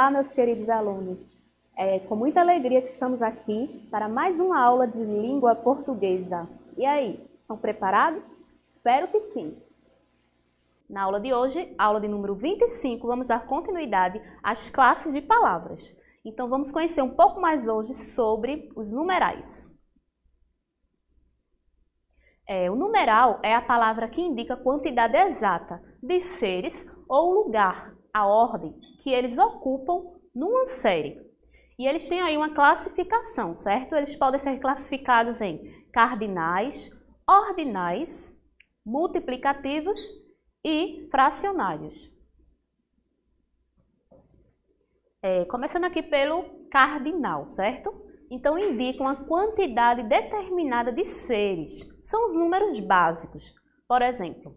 Olá, meus queridos alunos. É com muita alegria que estamos aqui para mais uma aula de língua portuguesa. E aí, estão preparados? Espero que sim. Na aula de hoje, aula de número 25, vamos dar continuidade às classes de palavras. Então, vamos conhecer um pouco mais hoje sobre os numerais. O numeral é a palavra que indica a quantidade exata de seres ou lugar, a ordem que eles ocupam numa série. E eles têm aí uma classificação, certo? Eles podem ser classificados em cardinais, ordinais, multiplicativos e fracionários. Começando aqui pelo cardinal, certo? Então, indica uma quantidade determinada de seres. São os números básicos. Por exemplo,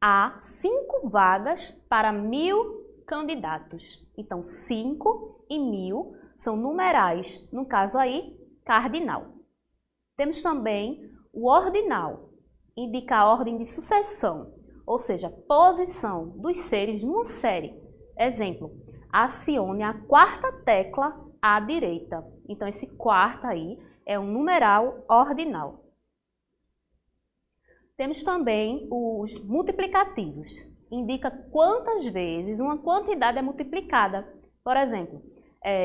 há 5 vagas para 1000 candidatos. Então, 5 e 1000 são numerais, no caso aí, cardinal. Temos também o ordinal, indica a ordem de sucessão, ou seja, posição dos seres numa série. Exemplo, acione a 4ª tecla à direita. Então, esse quarto aí é um numeral ordinal. Temos também os multiplicativos. Indica quantas vezes uma quantidade é multiplicada. Por exemplo,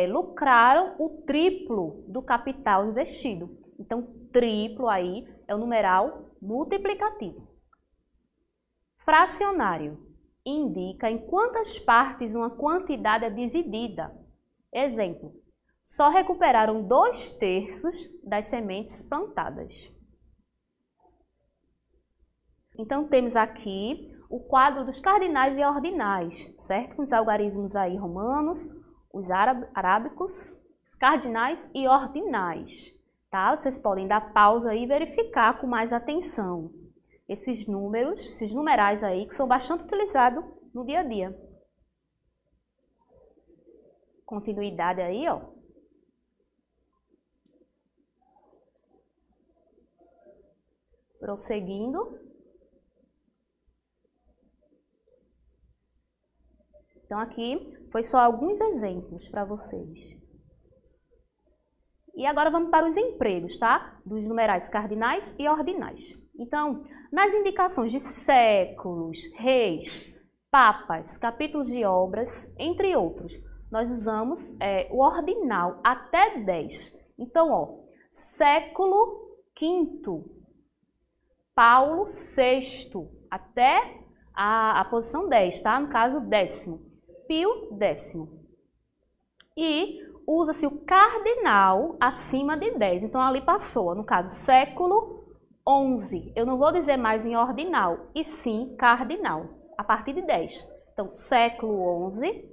lucraram o triplo do capital investido. Então, triplo aí é o numeral multiplicativo. Fracionário. Indica em quantas partes uma quantidade é dividida. Exemplo, só recuperaram 2/3 das sementes plantadas. Então, temos aqui o quadro dos cardinais e ordinais, certo? Com os algarismos aí romanos, os arábicos, os cardinais e ordinais, tá? Vocês podem dar pausa aí e verificar com mais atenção esses números, esses numerais aí que são bastante utilizados no dia a dia. Continuidade aí, ó. Prosseguindo. Então, aqui foi só alguns exemplos para vocês. E agora vamos para os empregos, tá? Dos numerais cardinais e ordinais. Então, nas indicações de séculos, reis, papas, capítulos de obras, entre outros, nós usamos o ordinal até 10. Então, ó, século V, Paulo VI, até a posição 10, tá? No caso, 10º. Pio X. E usa-se o cardinal acima de 10. Então, ali passou, no caso, século XI. Eu não vou dizer mais em ordinal, e sim cardinal, a partir de 10. Então, século XI,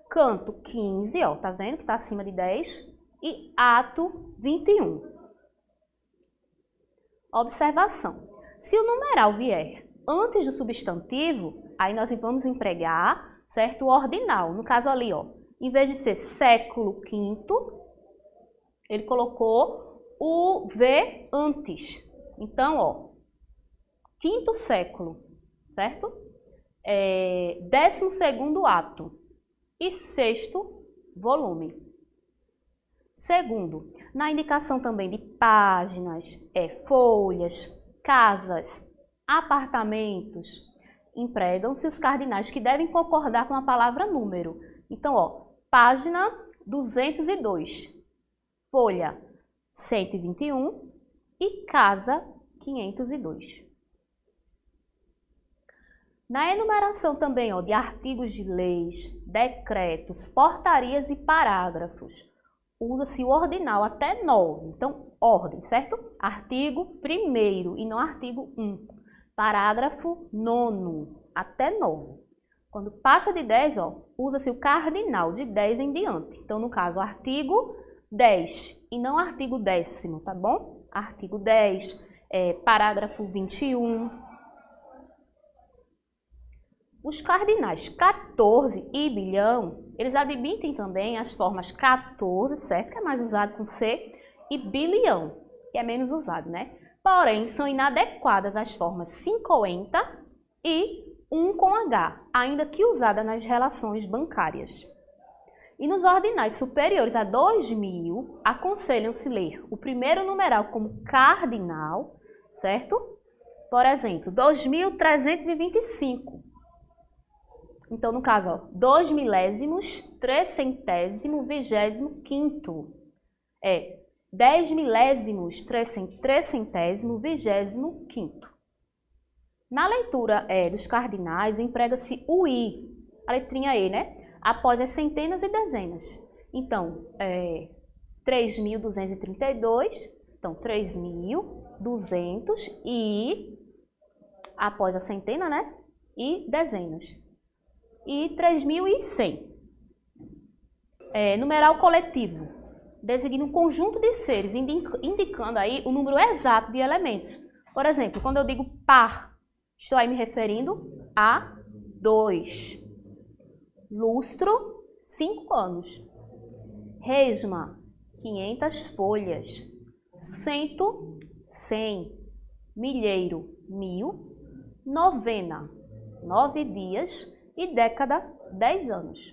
canto 15, ó, tá vendo que tá acima de 10, e ato 21. Observação. Se o numeral vier antes do substantivo, aí nós vamos empregar, certo, o ordinal. No caso ali, ó, em vez de ser século V, ele colocou o V antes. Então, ó, 5º século, certo? 12º ato e 6º volume. Segundo, na indicação também de páginas, folhas, casas, apartamentos, empregam-se os cardinais que devem concordar com a palavra número. Então, ó, página 202, folha 121 e casa 502. Na enumeração também, ó, de artigos de leis, decretos, portarias e parágrafos, usa-se o ordinal até 9. Então, ordem, certo? Artigo 1º e não artigo 1. Parágrafo 9º até 9. Quando passa de 10, ó, usa-se o cardinal de 10 em diante. Então, no caso, artigo 10 e não artigo 10º, tá bom? Artigo 10, parágrafo 21. Os cardinais 14 e bilhão, eles admitem também as formas 14, certo? Que é mais usado com C, e bilhão, que é menos usado, né? Porém, são inadequadas as formas 50 e 1 com H, ainda que usada nas relações bancárias. E nos ordinais superiores a 2.000, aconselham-se ler o primeiro numeral como cardinal, certo? Por exemplo, 2.325. Então, no caso, ó, 2 milésimos, 3 centésimo, 25º. 10 milésimos, 3 centésimo, 25º. Na leitura dos cardinais, emprega-se o I, a letrinha E, né? Após as centenas e dezenas. Então, 3.232, então 3.200 e após a centena, né? E dezenas. E 3.100. Numeral coletivo. Designa um conjunto de seres, indicando aí o número exato de elementos. Por exemplo, quando eu digo par, estou aí me referindo a 2. Lustro, 5 anos. Resma, 500 folhas. Cento, 100. Milheiro, 1000. Novena, 9 dias. E década, 10 anos.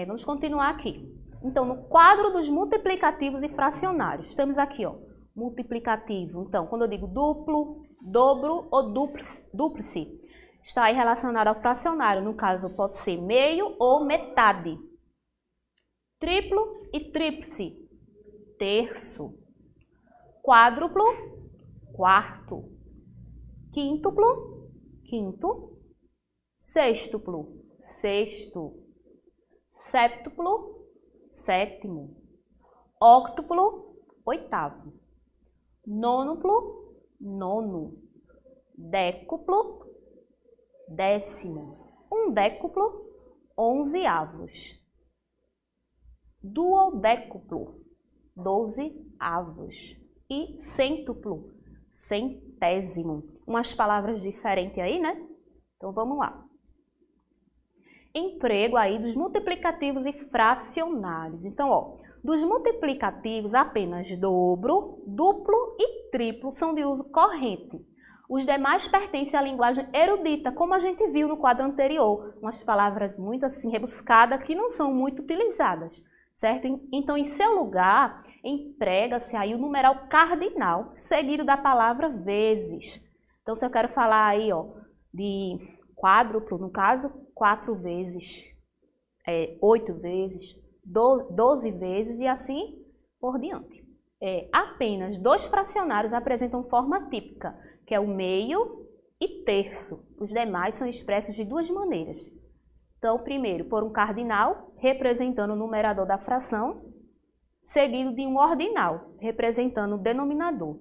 Vamos continuar aqui. Então, no quadro dos multiplicativos e fracionários, estamos aqui, ó, multiplicativo. Então, quando eu digo duplo, dobro ou dúplice, está aí relacionado ao fracionário. No caso, pode ser meio ou metade. Triplo e tríplice, terço. Quádruplo, quarto. Quíntuplo, quinto. Sextuplo, sexto. Séptuplo, sétimo. Octuplo, oitavo. Nônuplo, nono. Décuplo, décimo. Undécuplo, 11avos. Duodécuplo, 12avos. E centuplo, centésimo. Umas palavras diferentes aí, né? Então, vamos lá. Emprego aí dos multiplicativos e fracionários. Então, ó, dos multiplicativos, apenas dobro, duplo e triplo são de uso corrente. Os demais pertencem à linguagem erudita, como a gente viu no quadro anterior, umas palavras muito assim rebuscadas que não são muito utilizadas, certo? Então, em seu lugar, emprega-se aí o numeral cardinal, seguido da palavra vezes. Então, se eu quero falar aí, ó, de quádruplo, no caso, 4 vezes, 8 vezes, 12 vezes e assim por diante. Apenas 2 fracionários apresentam forma típica, que é o meio e terço. Os demais são expressos de 2 maneiras. Então, primeiro, por um cardinal, representando o numerador da fração, seguido de um ordinal, representando o denominador.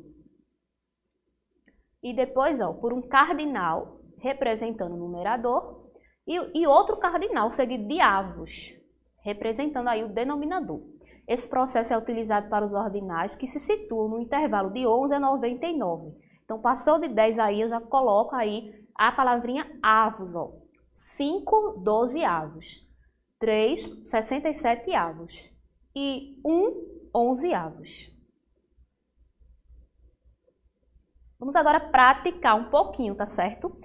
E depois, ó, por um cardinal, representando o numerador, e outro cardinal seguido de avos, representando aí o denominador. Esse processo é utilizado para os ordinais que se situam no intervalo de 11 a 99. Então, passou de 10 aí, eu já coloco aí a palavrinha avos, ó. 5, 12 avos. 3, 67 avos. E 1, 11 avos. Vamos agora praticar um pouquinho, tá certo?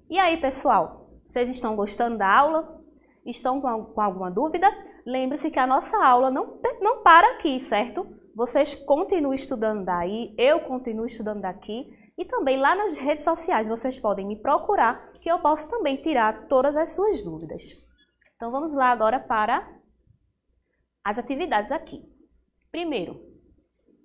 E aí, pessoal? Vocês estão gostando da aula? Estão com alguma dúvida? Lembre-se que a nossa aula não para aqui, certo? Vocês continuam estudando daí, eu continuo estudando daqui e também lá nas redes sociais vocês podem me procurar que eu posso também tirar todas as suas dúvidas. Então vamos lá agora para as atividades aqui. Primeiro,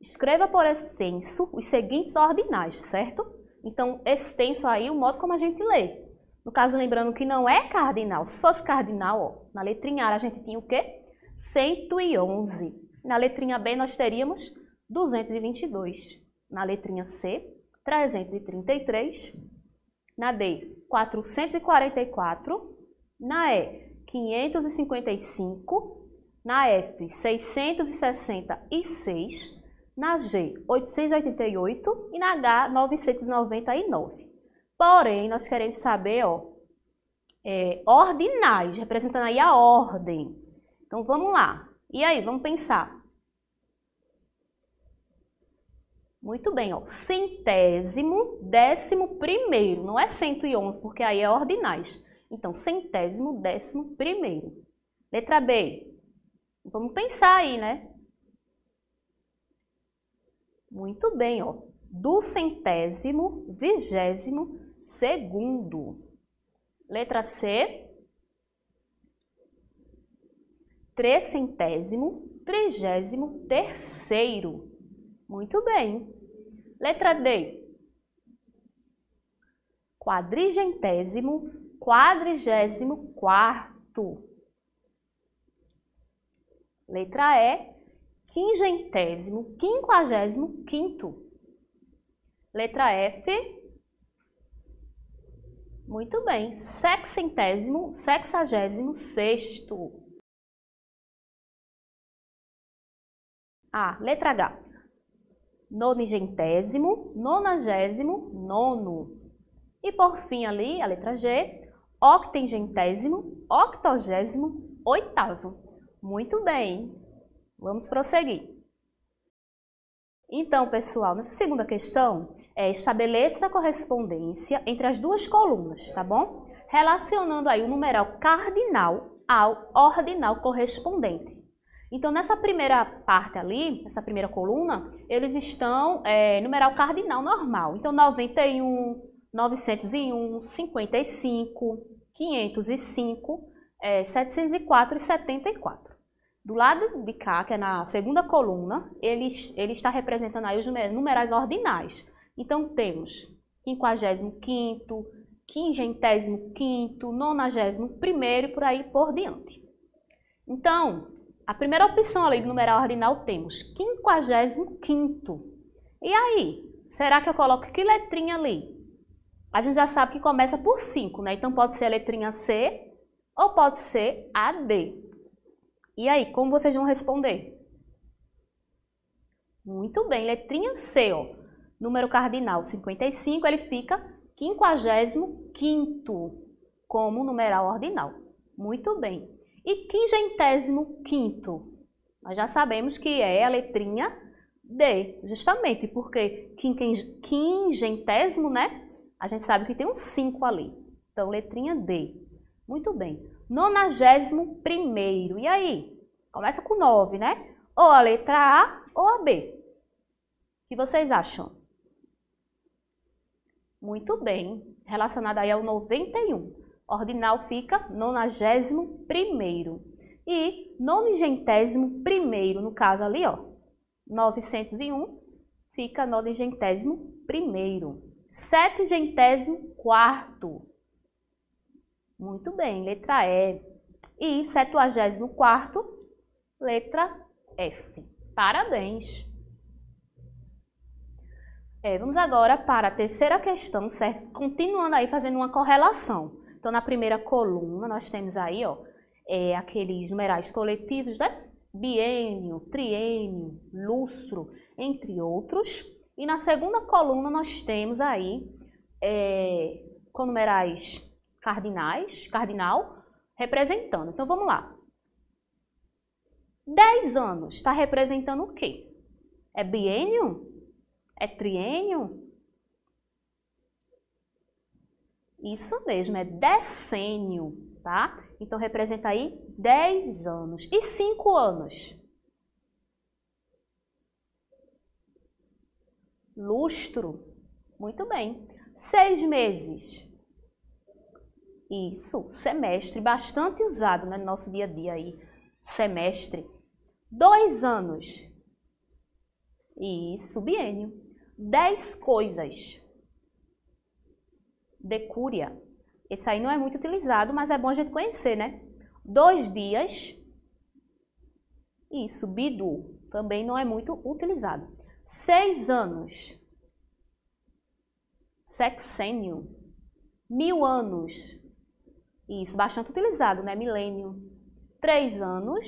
escreva por extenso os seguintes ordinais, certo? Então, extenso aí o modo como a gente lê. No caso, lembrando que não é cardinal. Se fosse cardinal, ó, na letrinha A a gente tinha o quê? 111. Na letrinha B nós teríamos 222. Na letrinha C, 333. Na D, 444. Na E, 555. Na F, 666. Na G, 888. E na H, 999. Porém, nós queremos saber, ó, ordinais, representando aí a ordem. Então, vamos lá. E aí, vamos pensar. Muito bem, ó. Centésimo, 11º. Não é 111, porque aí é ordinais. Então, centésimo, 11º. Letra B. Vamos pensar aí, né? Muito bem, ó. 222º. Letra C. 333º. Muito bem. Letra D. 444º. Letra E. 555º. Letra F. Muito bem. 666º. Letra H. 99º. E por fim ali, a letra G. 88º. Muito bem. Vamos prosseguir. Então, pessoal, nessa segunda questão, estabeleça a correspondência entre as duas colunas, tá bom? Relacionando aí o numeral cardinal ao ordinal correspondente. Então, nessa primeira parte ali, nessa primeira coluna, eles estão numeral cardinal normal. Então, 91, 901, 55, 505, 704 e 74. Do lado de cá, que é na segunda coluna, ele está representando aí os numerais ordinais. Então, temos 55º, 55º, 91º e por aí por diante. Então, a primeira opção ali do numeral ordinal temos 55º. E aí, será que eu coloco que letrinha ali? A gente já sabe que começa por 5, né? Então, pode ser a letrinha C ou pode ser a D. E aí, como vocês vão responder? Muito bem, letrinha C, ó. Número cardinal 55, ele fica 55º como numeral ordinal. Muito bem. E 55º? Nós já sabemos que é a letrinha D, justamente porque quingentésimo, né? A gente sabe que tem um 5 ali. Então, letrinha D. Muito bem. 91º. E aí? Começa com 9, né? Ou a letra A ou a B. O que vocês acham? Muito bem. Relacionado aí ao 91. Ordinal fica 91º. E 91º, no caso ali, ó. 901 fica 91º. 74º. Muito bem, letra E. E 74º, letra F. Parabéns! Vamos agora para a terceira questão, certo? Continuando aí fazendo uma correlação. Então, na primeira coluna, nós temos aí, ó, aqueles numerais coletivos, né? Biênio, triênio, lustro, entre outros. E na segunda coluna, nós temos aí, com numerais cardinal, representando. Então, vamos lá. 10 anos está representando o quê? É biênio? É triênio? Isso mesmo, é decênio, tá? Então, representa aí 10 anos. E 5 anos? Lustro. Muito bem. 6 meses? Isso, semestre, bastante usado, né, no nosso dia a dia aí. Semestre. 2 anos? Isso, biênio. 10 coisas? Decúria. Esse aí não é muito utilizado, mas é bom a gente conhecer, né? 2 dias? Isso, bidu. Também não é muito utilizado. 6 anos? Sexênio. 1000 anos? Isso, bastante utilizado, né? Milênio. 3 anos?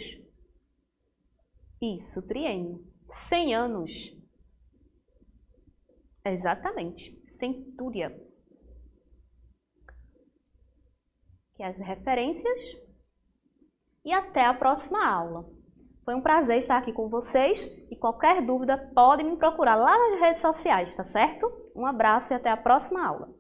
Isso, triênio. 100 anos? Exatamente, centúria. Que as referências. E até a próxima aula. Foi um prazer estar aqui com vocês e qualquer dúvida pode me procurar lá nas redes sociais, tá certo? Um abraço e até a próxima aula.